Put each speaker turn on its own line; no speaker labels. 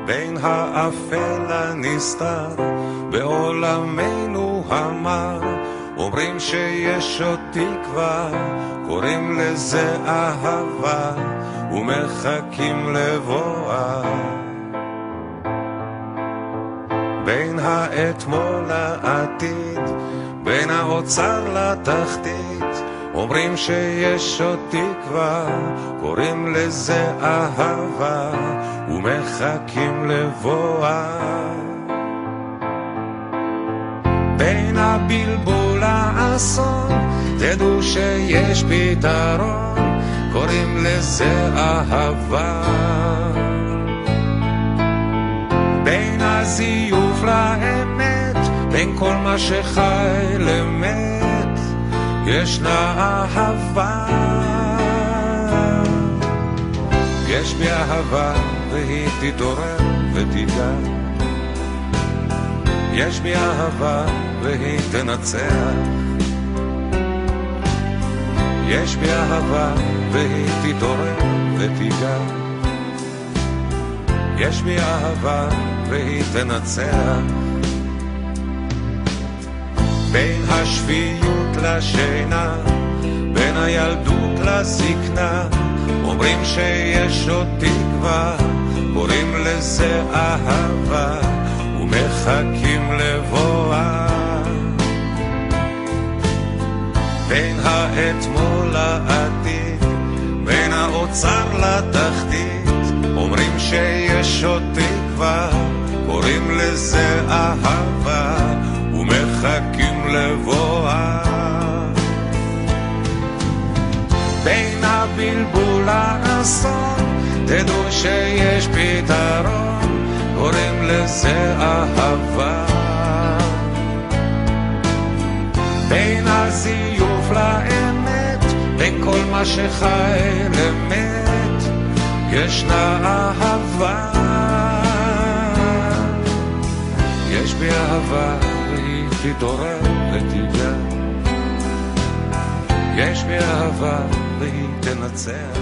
בין האפל הנסתר בעולמנו המר. אומרים שיש עוד תקווה, קוראים לזה אהבה, ומחכים לבואה. בין האתמול לעתיד, בין האוצר לתחתית, אומרים שיש עוד תקווה, קוראים לזה אהבה, ומחכים לבואה. בין הבלבול לאסון, תדעו שיש פתרון, קוראים לזה אהבה. בין הזיוף לאמת, בין כל מה שחי למת, ישנה אהבה. יש בי אהבה והיא תתעורר ותיגע, יש בי אהבה והיא תנצח, יש בי אהבה והיא תתעורר ותיגע, יש בי אהבה והיא תנצח. בין השפיות לשינה, בין הילדות לזקנה, אומרים שיש עוד תקווה, קוראים לזה אהבה, ומחכים לבואה. בין האתמול לעתיד, בין האוצר לתחתית, אומרים שיש עוד תקווה, קוראים לזה אהבה, ומחכים לבואה. בין הבלבול לאסון, תדעו שיש פתרון, קוראים לזה אהבה. בין הזיוף לאמת, בין כל מה שחי למת, ישנה אהבה. יש בי אהבה והיא תתעורר ותיגע, יש בי אהבה והיא תנצח,